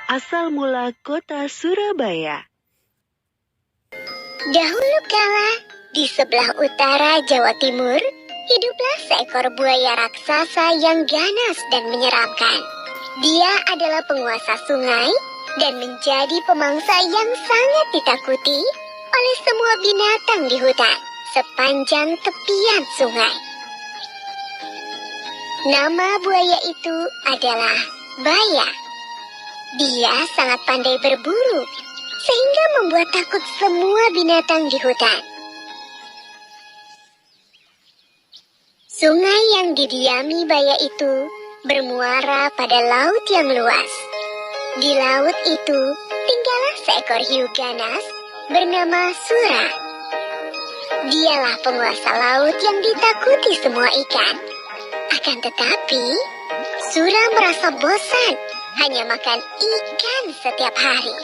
asal mula kota Surabaya. Dahulu kala, di sebelah utara Jawa Timur, hiduplah seekor buaya raksasa yang ganas dan menyeramkan. Dia adalah penguasa sungai dan menjadi pemangsa yang sangat ditakuti oleh semua binatang di hutan sepanjang tepian sungai. Nama buaya itu adalah Baya. Dia sangat pandai berburu, sehingga membuat takut semua binatang di hutan. Sungai yang didiami Baya itu bermuara pada laut yang luas. Di laut itu tinggallah seekor hiu ganas bernama Sura. Dialah penguasa laut yang ditakuti semua ikan. Akan tetapi, Sura merasa bosan hanya makan ikan setiap hari.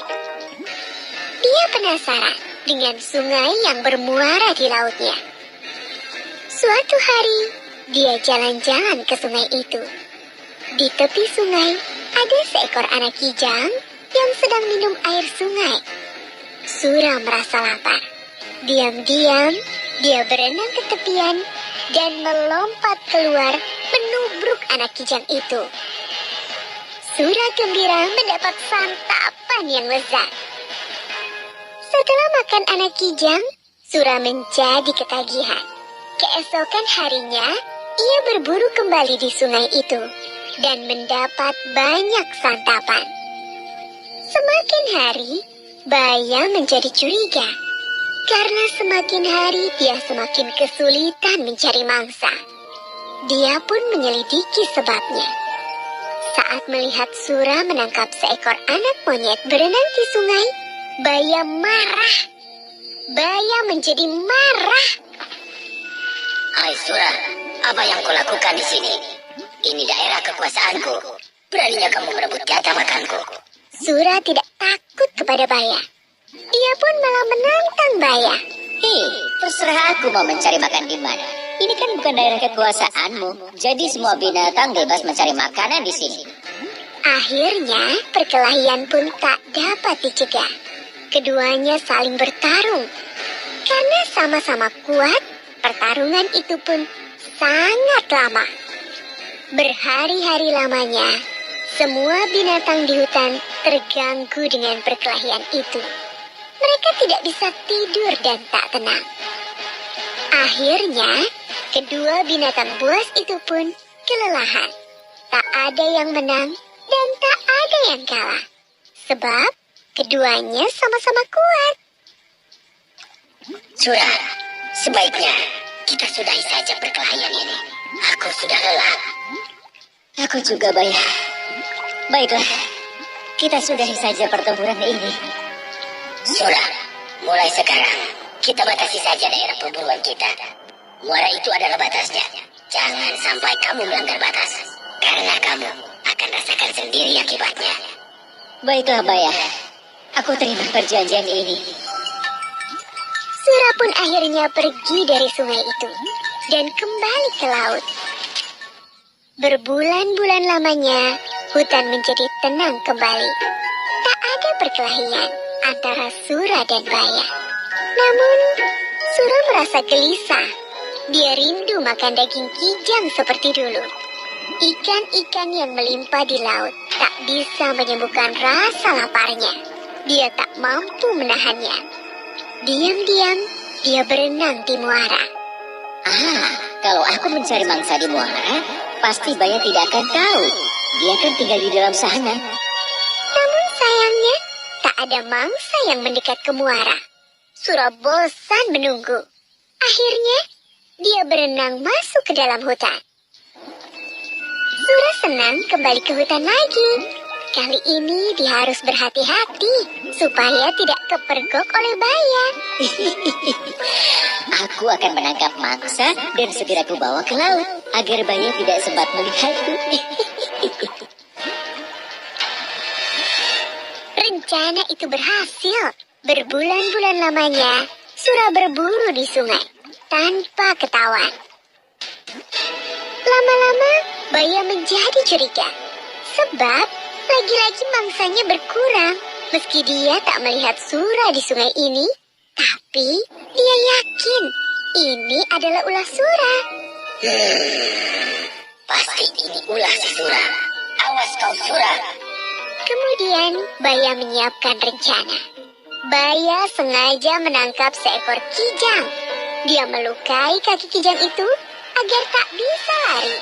Dia penasaran dengan sungai yang bermuara di lautnya. Suatu hari, dia jalan-jalan ke sungai itu. Di tepi sungai, ada seekor anak kijang yang sedang minum air sungai. Sura merasa lapar. Diam-diam, dia berenang ke tepian dan melompat keluar menubruk anak kijang itu. Sura gembira mendapat santapan yang lezat. Setelah makan anak kijang, Sura menjadi ketagihan. Keesokan harinya, ia berburu kembali di sungai itu dan mendapat banyak santapan. Semakin hari, Baya menjadi curiga. Karena semakin hari dia semakin kesulitan mencari mangsa. Dia pun menyelidiki sebabnya. Saat melihat Sura menangkap seekor anak monyet berenang di sungai, Baya marah. Baya menjadi marah. Hai Sura, apa yang kau lakukan di sini? Ini daerah kekuasaanku. Beraninya kamu merebut jatah makanku. Sura tidak takut kepada Baya. Dia pun malah menantang Baya. Terserah aku mau mencari makan di mana. Ini kan bukan daerah kekuasaanmu. Jadi semua binatang bebas mencari makanan di sini. Akhirnya, perkelahian pun tak dapat dicegah. Keduanya saling bertarung. Karena sama-sama kuat, pertarungan itu pun sangat lama. Berhari-hari lamanya, semua binatang di hutan terganggu dengan perkelahian itu. Mereka tidak bisa tidur dan tak tenang. Akhirnya, kedua binatang buas itu pun kelelahan. Tak ada yang menang dan tak ada yang kalah. Sebab keduanya sama-sama kuat. Sura, sebaiknya kita sudahi saja perkelahian ini. Aku sudah lelah. Aku juga, Baya. Baiklah, kita sudahi saja pertempuran ini. Sura, mulai sekarang kita batasi saja daerah perburuan kita. Muara itu adalah batasnya. Jangan sampai kamu melanggar batas. Karena kamu akan rasakan sendiri akibatnya. Baiklah, Baya. Aku terima perjanjian ini. Sura pun akhirnya pergi dari sungai itu dan kembali ke laut. Berbulan-bulan lamanya, hutan menjadi tenang kembali. Tak ada perkelahian antara Sura dan Baya. Namun, Sura merasa gelisah. Dia rindu makan daging kijang seperti dulu. Ikan-ikan yang melimpah di laut tak bisa menyembuhkan rasa laparnya. Dia tak mampu menahannya. Diam-diam, dia berenang di muara. Kalau aku mencari mangsa di muara, pasti Baya tidak akan tahu. Dia kan tinggal di dalam sana. Namun sayangnya, tak ada mangsa yang mendekat ke muara. Sura bosan menunggu. Akhirnya, dia berenang masuk ke dalam hutan. Sura senang kembali ke hutan lagi. Kali ini dia harus berhati-hati supaya tidak kepergok oleh Baya. Aku akan menangkap mangsa dan segera kubawa ke laut agar Baya tidak sempat melihatku. Rencana itu berhasil. Berbulan-bulan lamanya, Sura berburu di sungai tanpa ketahuan. Lama-lama, Baya menjadi curiga. Sebab Lagi-lagi mangsanya berkurang. Meski dia tak melihat Sura di sungai ini, tapi dia yakin ini adalah ulah Sura. Pasti ini ulah si Sura. Awas kau Sura. Kemudian Baya menyiapkan rencana. Baya sengaja menangkap seekor kijang. Dia melukai kaki kijang itu agar tak bisa lari.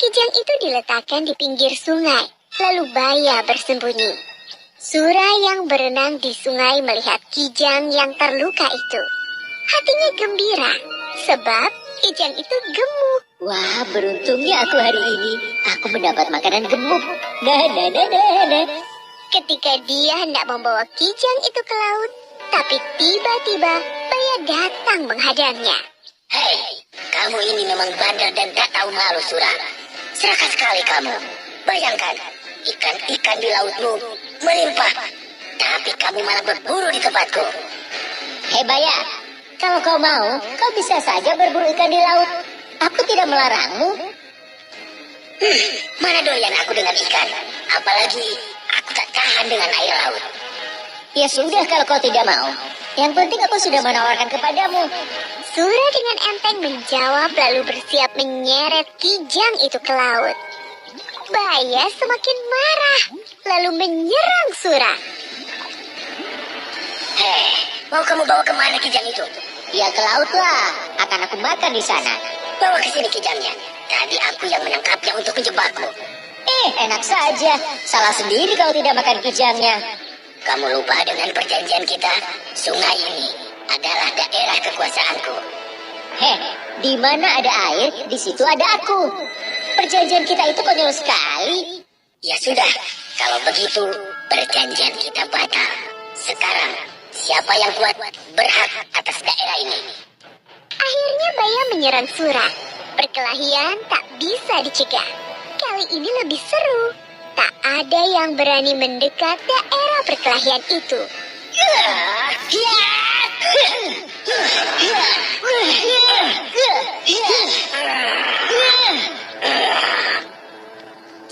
Kijang itu diletakkan di pinggir sungai, lalu Baya bersembunyi. Sura yang berenang di sungai melihat kijang yang terluka itu. Hatinya gembira, sebab kijang itu gemuk. Wah, beruntungnya aku hari ini. Aku mendapat makanan gemuk. Nah. Ketika dia hendak membawa kijang itu ke laut, tapi tiba-tiba Baya datang menghadangnya. Hei, kamu ini memang bandel dan tak tahu malu Sura. Serakah sekali kamu. Bayangkan, ikan-ikan di lautmu melimpah, tapi kamu malah berburu di tempatku. Hei Baya, kalau kau mau, kau bisa saja berburu ikan di laut. Aku tidak melarangmu. Mana doyan aku dengan ikan. Apalagi aku tak tahan dengan air laut. Ya sudah kalau kau tidak mau. Yang penting aku sudah menawarkan kepadamu. Sura dengan enteng menjawab lalu bersiap menyeret kijang itu ke laut. Baya semakin marah lalu menyerang Sura. Hei, mau kamu bawa kemana kijang itu? Ya ke laut lah. Akan aku makan di sana. Bawa ke sini kijangnya. Tadi aku yang menangkapnya untuk menjebakmu. Enak saja. Salah sendiri kalau tidak makan kijangnya. Kamu lupa dengan perjanjian kita? Sungai ini adalah daerah kekuasaanku. Di mana ada air, di situ ada aku. Perjanjian kita itu konyol sekali. Ya sudah, kalau begitu perjanjian kita batal. Sekarang, siapa yang kuat berhak atas daerah ini? Akhirnya Baya menyerang Sura. Perkelahian tak bisa dicegah. Kali ini lebih seru. Tak ada yang berani mendekat daerah perkelahian itu.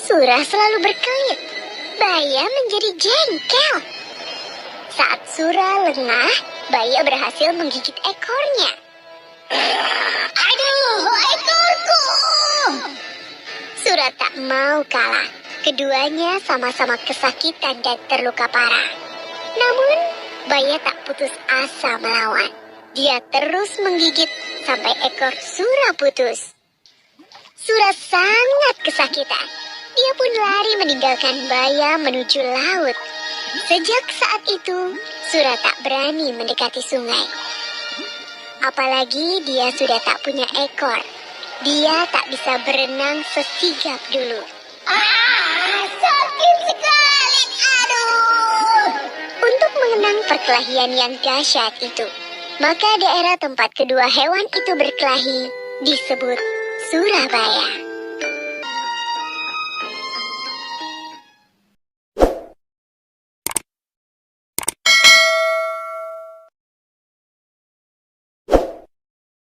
Sura selalu berkelit. Baya menjadi jengkel. Saat Sura lengah, Baya berhasil menggigit ekornya. Aduh, ekorku! Sura tak mau kalah. Keduanya sama-sama kesakitan dan terluka parah. Namun, Baya tak putus asa melawan. Dia terus menggigit sampai ekor Sura putus. Sura sangat kesakitan. Dia pun lari meninggalkan Baya menuju laut. Sejak saat itu, Sura tak berani mendekati sungai. Apalagi dia sudah tak punya ekor. Dia tak bisa berenang sesigap dulu. Sakit sekali, aduh. Untuk mengenang perkelahian yang dahsyat itu, maka daerah tempat kedua hewan itu berkelahi disebut Surabaya.